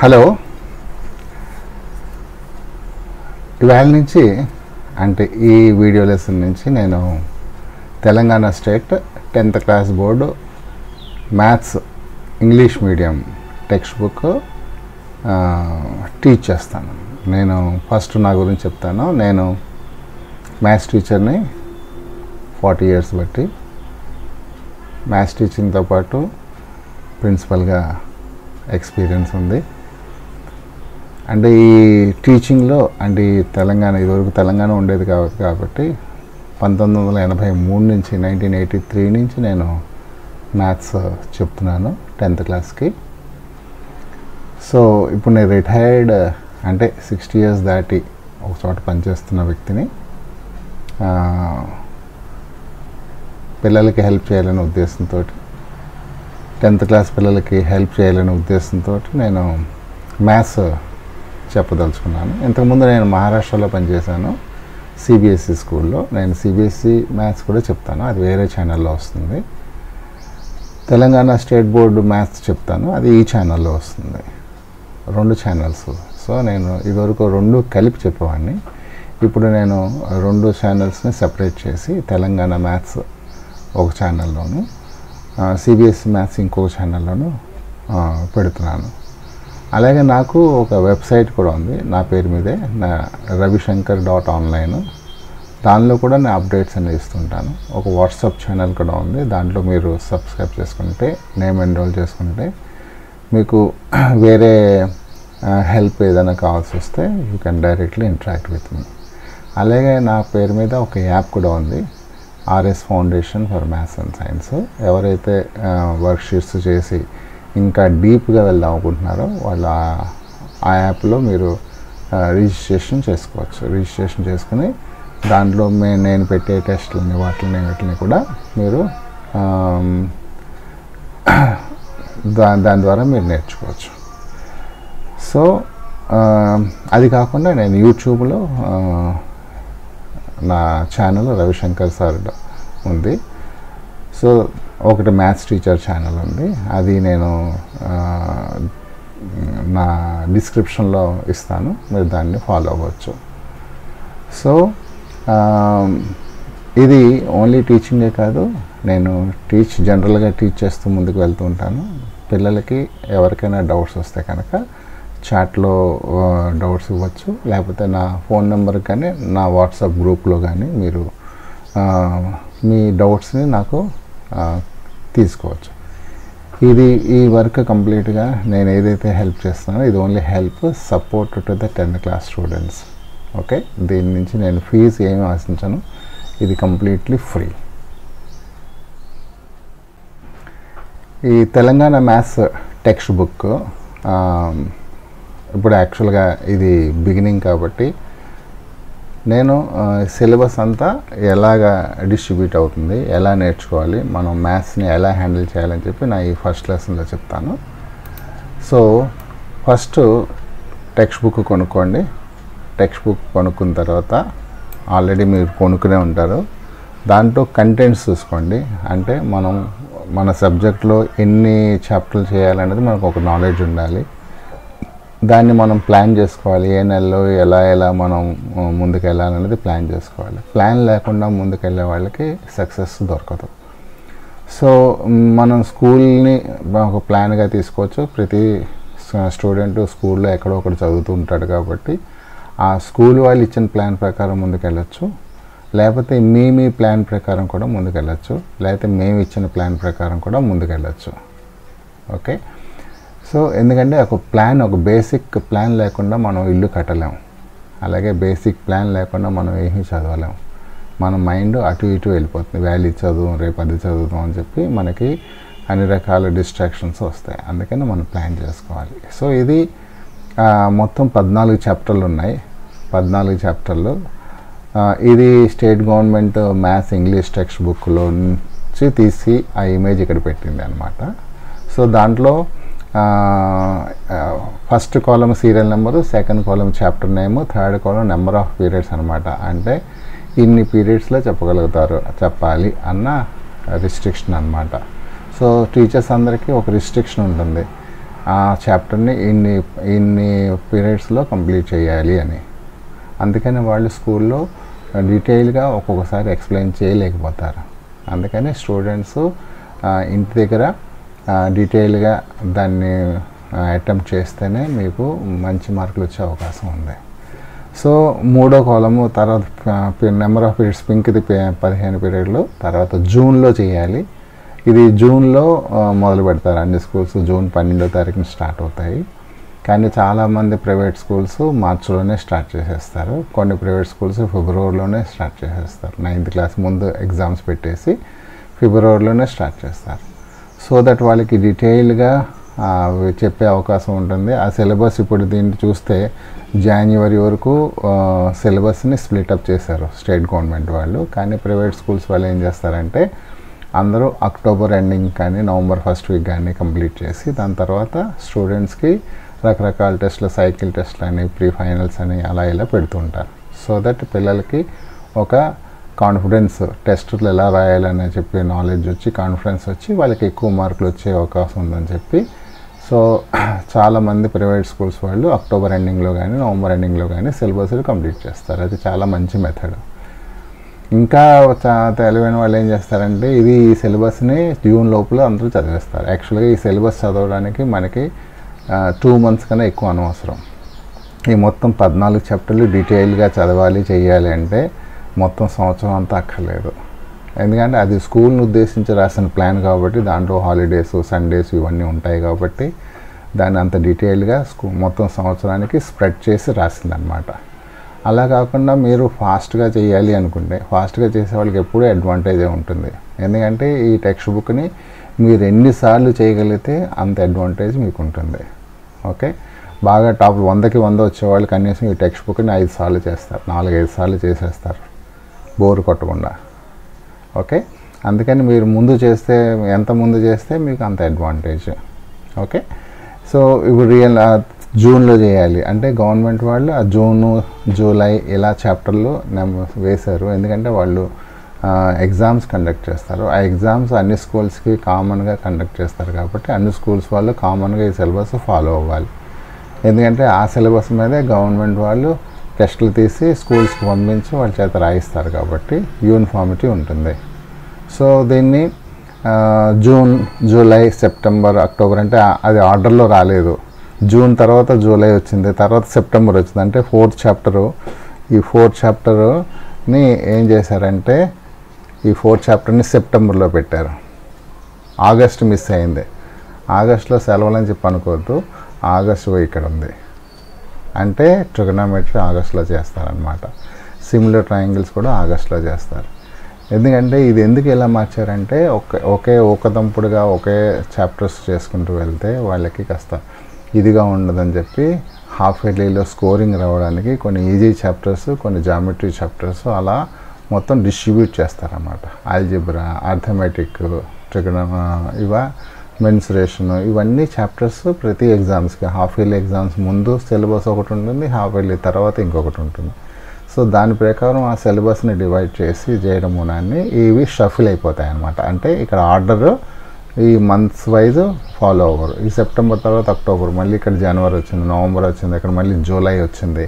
Hello, ఇవాళ నుంచి అంటే ఈ వీడియో లెసన్ నుంచి నేను Telangana state 10th class board maths English medium text book teach చేస్తాను. నేను ఫస్ట్ నా గురించి చెప్తాను. నేను మ్యాథ్స్ టీచర్ని 40 years బట్టి. మ్యాథ్స్ టీచింగ్తో పాటు ప్రిన్సిపల్గా ఎక్స్పీరియన్స్ ఉంది. అంటే ఈ టీచింగ్లో అంటే ఈ తెలంగాణ ఇదివరకు తెలంగాణ ఉండేది కాబట్టి 1983 నుంచి 1983 నుంచి నేను మ్యాథ్స్ చెప్తున్నాను 10th క్లాస్కి. సో ఇప్పుడు నేను రిటైర్డ్ అంటే 60 years దాటి ఒక చోట పనిచేస్తున్న వ్యక్తిని. పిల్లలకి హెల్ప్ చేయాలనే ఉద్దేశంతో 10th క్లాస్ పిల్లలకి హెల్ప్ చేయాలనే ఉద్దేశంతో నేను మ్యాథ్స్ చెప్పదలుచుకున్నాను. ఇంతకుముందు నేను మహారాష్ట్రలో పనిచేశాను సిబిఎస్ఈ స్కూల్లో. నేను సిబిఎస్ఈ మ్యాథ్స్ కూడా చెప్తాను, అది వేరే ఛానల్లో వస్తుంది. తెలంగాణ స్టేట్ బోర్డు మ్యాథ్స్ చెప్తాను, అది ఈ ఛానల్లో వస్తుంది. 2 ఛానల్స్. సో నేను ఇదివరకు 2 కలిపి చెప్పేవాడిని. ఇప్పుడు నేను 2 ఛానల్స్ని సెపరేట్ చేసి తెలంగాణ మ్యాథ్స్ ఒక ఛానల్లోను, సిబిఎస్ఈ మ్యాథ్స్ ఇంకొక ఛానల్లోను పెడుతున్నాను. అలాగే నాకు ఒక వెబ్సైట్ కూడా ఉంది నా పేరు మీదే, నా ravishankar.online. దానిలో కూడా నేను అప్డేట్స్ అనేవి ఇస్తుంటాను. ఒక వాట్సాప్ ఛానల్ కూడా ఉంది, దాంట్లో మీరు సబ్స్క్రైబ్ చేసుకుంటే, నేమ్ ఎన్రోల్ చేసుకుంటే మీకు వేరే హెల్ప్ ఏదైనా కావాల్సి వస్తే you can directly interact with me. అలాగే నా పేరు మీద ఒక యాప్ కూడా ఉంది, RS foundation for maths and science. ఎవరైతే వర్క్షీట్స్ చేసి ఇంకా డీప్గా వెళ్దాం అనుకుంటున్నారో వాళ్ళు ఆ యాప్లో మీరు రిజిస్ట్రేషన్ చేసుకోవచ్చు. రిజిస్ట్రేషన్ చేసుకుని దాంట్లో నేను పెట్టే టెస్టులని వాటిని కూడా మీరు దాని ద్వారా మీరు నేర్చుకోవచ్చు. సో అది కాకుండా నేను యూట్యూబ్లో నా ఛానల్ రవిశంకర్ సార్ ఉంది. సో ఒకటి మ్యాథ్స్ టీచర్ ఛానల్ ఉంది, అది నేను నా డిస్క్రిప్షన్లో ఇస్తాను, మీరు దాన్ని ఫాలో అవ్వచ్చు. సో ఇది ఓన్లీ టీచింగే కాదు, నేను జనరల్గా టీచ్ చేస్తూ ముందుకు వెళ్తూ ఉంటాను. పిల్లలకి ఎవరికైనా డౌట్స్ వస్తే కనుక చాట్లో డౌట్స్ ఇవ్వచ్చు, లేకపోతే నా ఫోన్ నెంబర్కి కానీ నా వాట్సాప్ గ్రూప్లో కానీ మీరు మీ డౌట్స్ని నాకు తీసుకోవచ్చు. ఈ వర్క్ కంప్లీట్గా నేను ఏదైతే హెల్ప్ చేస్తున్నానో ఇది only help support to the 10th class students. Okay, దీని నుంచి నేను ఫీజు ఏమి ఆశించను, ఇది కంప్లీట్లీ ఫ్రీ. ఈ తెలంగాణ మ్యాథ్స్ టెక్స్ట్ బుక్ ఇప్పుడు యాక్చువల్గా ఇది బిగినింగ్ కాబట్టి నేను సిలబస్ అంతా ఎలాగా డిస్ట్రిబ్యూట్ అవుతుంది, ఎలా నేర్చుకోవాలి, మనం మ్యాథ్స్ని ఎలా హ్యాండిల్ చేయాలని చెప్పి నా ఈ ఫస్ట్ లెసన్లో చెప్తాను. సో ఫస్ట్ టెక్స్ట్ బుక్ కొనుక్కోండి. టెక్స్ట్ బుక్ కొనుక్కున్న తర్వాత ఆల్రెడీ మీరు కొనుక్కునే ఉంటారు, దాంట్లో కంటెంట్స్ చూసుకోండి. అంటే మన సబ్జెక్ట్లో ఎన్ని చాప్టర్లు చేయాలనేది మనకు ఒక నాలెడ్జ్ ఉండాలి. దాన్ని మనం ప్లాన్ చేసుకోవాలి, ఏ నెలలో ఎలా మనం ముందుకు వెళ్ళాలనేది ప్లాన్ చేసుకోవాలి. ప్లాన్ లేకుండా ముందుకు వెళ్ళే వాళ్ళకి సక్సెస్ దొరకదు. సో మనం స్కూల్ని ఒక ప్లాన్గా తీసుకోవచ్చు. ప్రతి స్టూడెంట్ స్కూల్లో ఎక్కడో ఒకటి చదువుతూ ఉంటాడు కాబట్టి ఆ స్కూల్ వాళ్ళు ఇచ్చిన ప్లాన్ ప్రకారం ముందుకు వెళ్ళచ్చు, లేకపోతే మీ ప్లాన్ ప్రకారం కూడా ముందుకు వెళ్ళచ్చు, లేకపోతే మేము ఇచ్చిన ప్లాన్ ప్రకారం కూడా ముందుకు వెళ్ళచ్చు. ఓకే, సో ఎందుకంటే ఒక బేసిక్ ప్లాన్ లేకుండా మనం ఇల్లు కట్టలేము, అలాగే బేసిక్ ప్లాన్ లేకుండా మనం ఏమీ చదవలేము. మన మైండ్ అటు ఇటు వెళ్ళిపోతుంది, వ్యాలీ చదువు రేపు అది చదువుతాం అని చెప్పి మనకి అన్ని రకాల డిస్ట్రాక్షన్స్ వస్తాయి. అందుకని మనం ప్లాన్ చేసుకోవాలి. సో ఇది మొత్తం 14 చాప్టర్లు ఉన్నాయి. 14 చాప్టర్లు. ఇది state government maths English text బుక్లో నుంచి తీసి ఆ ఇమేజ్ ఇక్కడ పెట్టింది అనమాట. సో దాంట్లో first column serial number, second column chapter name, third column number of periods అనమాట. అంటే ఇన్ని పీరియడ్స్లో చెప్పాలి అన్న రిస్ట్రిక్షన్ అనమాట. సో టీచర్స్ అందరికీ ఒక రిస్ట్రిక్షన్ ఉంటుంది. ఆ చాప్టర్ని ఇన్ని పీరియడ్స్లో కంప్లీట్ చేయాలి అని. అందుకని వాళ్ళు స్కూల్లో డీటెయిల్గా ఒక్కొక్కసారి ఎక్స్ప్లెయిన్ చేయలేకపోతారు. అందుకని స్టూడెంట్స్ ఇంటి దగ్గర డీటెయిల్గా దాన్ని అటెంప్ట్ చేస్తేనే మీకు మంచి మార్కులు వచ్చే అవకాశం ఉంది. సో 3వ కాలము తర్వాత నెంబర్ ఆఫ్ పీరియడ్స్ పింక్ది 15 పీరియడ్లు తర్వాత జూన్లో చేయాలి. ఇది జూన్లో మొదలు పెడతారు. అన్ని స్కూల్స్ జూన్ 12వ తారీఖున స్టార్ట్ అవుతాయి. కానీ చాలామంది ప్రైవేట్ స్కూల్స్ మార్చిలోనే స్టార్ట్ చేసేస్తారు. కొన్ని ప్రైవేట్ స్కూల్స్ ఫిబ్రవరిలోనే స్టార్ట్ చేసేస్తారు. 9th క్లాస్ ముందు ఎగ్జామ్స్ పెట్టేసి ఫిబ్రవరిలోనే స్టార్ట్ చేస్తారు. సో దట్ వాళ్ళకి డీటెయిల్గా చెప్పే అవకాశం ఉంటుంది. ఆ సిలబస్ ఇప్పుడు దీన్ని చూస్తే జనవరి వరకు సిలబస్ని స్ప్లిటప్ చేశారు స్టేట్ గవర్నమెంట్ వాళ్ళు. కానీ ప్రైవేట్ స్కూల్స్ వాళ్ళు ఏం చేస్తారంటే అందరూ అక్టోబర్ ఎండింగ్ కానీ నవంబర్ ఫస్ట్ వీక్ కానీ కంప్లీట్ చేసి దాని తర్వాత స్టూడెంట్స్కి రకరకాల టెస్టులు, సైకిల్ టెస్ట్లు అని, ప్రీ ఫైనల్స్ అని అలా ఇలా పెడుతుంటారు. సో దట్ పిల్లలకి ఒక కాన్ఫిడెన్స్, టెస్టులు ఎలా రాయాలని చెప్పి నాలెడ్జ్ వచ్చి కాన్ఫిడెన్స్ వచ్చి వాళ్ళకి ఎక్కువ మార్కులు వచ్చే అవకాశం ఉందని చెప్పి సో చాలామంది ప్రైవేట్ స్కూల్స్ వాళ్ళు అక్టోబర్ ఎండింగ్లో కానీ నవంబర్ ఎండింగ్లో కానీ సిలబస్లు కంప్లీట్ చేస్తారు. అది చాలా మంచి మెథడ్. ఇంకా తెలివైన వాళ్ళు ఏం చేస్తారంటే ఈ సిలబస్ని జూన్ లోపల అందరూ చదివేస్తారు. యాక్చువల్గా ఈ సిలబస్ చదవడానికి మనకి 2 months కన్నా ఎక్కువ అనవసరం. ఈ మొత్తం 14 చాప్టర్లు డీటెయిల్గా చదవాలి చేయాలి అంటే మొత్తం సంవత్సరం అంతా అక్కర్లేదు. ఎందుకంటే అది స్కూల్ని ఉద్దేశించి రాసిన ప్లాన్ కాబట్టి దాంట్లో హాలిడేస్, సండేస్ ఇవన్నీ ఉంటాయి కాబట్టి దాన్ని అంత డీటెయిల్గా మొత్తం సంవత్సరానికి స్ప్రెడ్ చేసి రాసిందనమాట. అలా కాకుండా మీరు ఫాస్ట్గా చేయాలి అనుకుంటే ఫాస్ట్గా చేసే వాళ్ళకి ఎప్పుడూ అడ్వాంటేజే ఉంటుంది. ఎందుకంటే ఈ టెక్స్ట్ బుక్ని మీరు ఎన్నిసార్లు చేయగలిగితే అంత అడ్వాంటేజ్ మీకు ఉంటుంది. ఓకే, బాగా టాప్ 100కి 100 వచ్చేవాళ్ళు కనీసం ఈ టెక్స్ట్ బుక్ని 5 సార్లు చేస్తారు, 4-5 సార్లు చేసేస్తారు బోర్ కొట్టకుండా. ఓకే, అందుకని మీరు ముందు చేస్తే ఎంత ముందు చేస్తే మీకు అంత అడ్వాంటేజ్. ఓకే, సో ఇప్పుడు జూన్లో చేయాలి అంటే గవర్నమెంట్ వాళ్ళు ఆ జూను, జూలై ఇలా చాప్టర్లు వేశారు. ఎందుకంటే వాళ్ళు ఎగ్జామ్స్ కండక్ట్ చేస్తారు. ఆ ఎగ్జామ్స్ అన్ని స్కూల్స్కి కామన్గా కండక్ట్ చేస్తారు కాబట్టి అన్ని స్కూల్స్ వాళ్ళు కామన్గా ఈ సిలబస్ ఫాలో అవ్వాలి. ఎందుకంటే ఆ సిలబస్ మీదే గవర్నమెంట్ వాళ్ళు టెస్టులు తీసి స్కూల్స్కి పంపించి వాళ్ళ చేత రాయిస్తారు కాబట్టి యూనిఫామిటీ ఉంటుంది. సో దీన్ని జూన్, జూలై, సెప్టెంబర్, అక్టోబర్ అంటే అది ఆర్డర్లో రాలేదు. జూన్ తర్వాత జూలై వచ్చింది, తర్వాత సెప్టెంబర్ వచ్చింది. అంటే 4th చాప్టరు. ఈ 4th చాప్టర్ని ఏం చేశారంటే ఈ 4th చాప్టర్ని సెప్టెంబర్లో పెట్టారు. ఆగస్ట్ మిస్ అయింది. ఆగస్టులో సెలవులని చెప్పి అనుకోవద్దు, ఆగస్టు ఇక్కడ ఉంది అంటే ట్రిగనోమెట్రీ ఆగస్టులో చేస్తారనమాట. సిమిలర్ ట్రయాంగిల్స్ కూడా ఆగస్టులో చేస్తారు. ఎందుకంటే ఇది ఎందుకు ఇలా మార్చారంటే ఒకదంపుడుగా ఒకే చాప్టర్స్ చేసుకుంటూ వెళ్తే వాళ్ళకి కాస్త ఇదిగా ఉండదని చెప్పి హాఫ్ ఇయర్లీలో స్కోరింగ్ రావడానికి కొన్ని ఈజీ చాప్టర్స్, కొన్ని జామెట్రీ చాప్టర్స్ అలా మొత్తం డిస్ట్రిబ్యూట్ చేస్తారన్నమాట. ఆల్జిబ్రా, అర్థమెటిక్, మెన్సురేషన్ ఇవన్నీ చాప్టర్స్ ప్రతి ఎగ్జామ్స్కి హాఫ్ ఇయర్లీ ఎగ్జామ్స్ ముందు సిలబస్ ఒకటి ఉంటుంది, హాఫ్ ఇయర్లీ తర్వాత ఇంకొకటి ఉంటుంది. సో దాని ప్రకారం ఆ సిలబస్ని డివైడ్ చేసి చేయడం మూలాన్ని ఇవి షఫిల్ అయిపోతాయి అన్నమాట. అంటే ఇక్కడ ఆర్డర్ ఈ మంత్స్ వైజ్ ఫాలో అవ్వరు. ఈ సెప్టెంబర్ తర్వాత అక్టోబర్, మళ్ళీ ఇక్కడ జనవరి వచ్చింది, నవంబర్ వచ్చింది, ఇక్కడ మళ్ళీ జూలై వచ్చింది.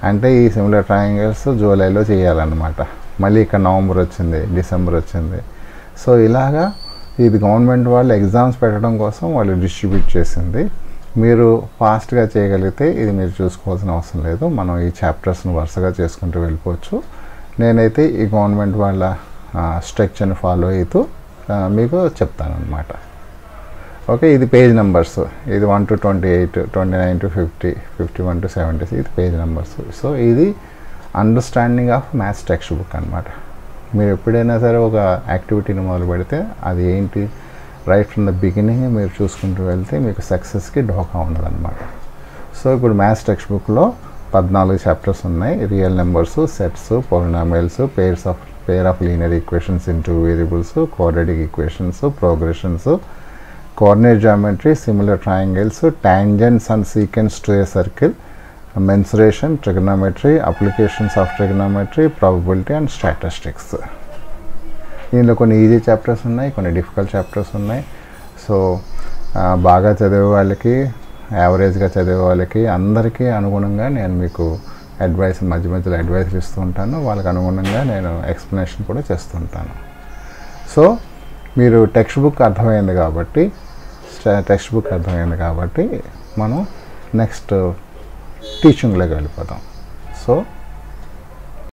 అంటే ఈ సిమిలర్ ట్రయాంగిల్స్ జూలైలో చేయాలన్నమాట. మళ్ళీ ఇక్కడ నవంబర్ వచ్చింది, డిసెంబర్ వచ్చింది. సో ఇలాగా ఇది గవర్నమెంట్ వాళ్ళు ఎగ్జామ్స్ పెట్టడం కోసం వాళ్ళు డిస్ట్రిబ్యూట్ చేసింది. మీరు ఫాస్ట్గా చేయగలిగితే ఇది మీరు చూసుకోవాల్సిన అవసరం లేదు. మనం ఈ చాప్టర్స్ని వరుసగా చేసుకుంటూ వెళ్ళిపోవచ్చు. నేనైతే ఈ గవర్నమెంట్ వాళ్ళ స్ట్రక్చర్ని ఫాలో అవుతూ మీకు చెప్తానన్నమాట. ఓకే, ఇది పేజ్ నెంబర్స్. ఇది 1 to 28, 29 to 50, 51 to 70. ఇది పేజ్ నెంబర్స్. సో ఇది understanding of maths text book అనమాట. మీరు ఎప్పుడైనా సరే ఒక యాక్టివిటీని మొదలు పెడితే అది ఏంటి రైట్ ఫ్రమ్ ద బిగినింగ్ మీరు చూసుకుంటూ వెళ్తే మీకు సక్సెస్కి ఢోకా ఉండదన్నమాట. సో ఇప్పుడు మ్యాథ్స్ టెక్స్ట్ బుక్లో 14 చాప్టర్స్ ఉన్నాయి. Real numbers, sets, polynomials, pair of linear equations in 2 variables, quadratic equations, progressions, coordinate geometry, similar triangles, tangents and secants to a circle, mensuration, trigonometry, applications of trigonometry, probability and statistics. దీనిలో కొన్ని easy chapters ఉన్నాయి, కొన్ని difficult chapters ఉన్నాయి. So బాగా చదివే వాళ్ళకి, యావరేజ్గా చదివే వాళ్ళకి అందరికీ అనుగుణంగా నేను మీకు అడ్వైస్ మధ్య మధ్యలో అడ్వైస్ ఇస్తూ ఉంటాను. వాళ్ళకి అనుగుణంగా నేను ఎక్స్ప్లెనేషన్ కూడా చేస్తూ ఉంటాను. సో మీరు టెక్స్ట్ బుక్ అర్థమైంది కాబట్టి మనం నెక్స్ట్ టీచింగ్లోకి వెళ్ళిపోదాం. సో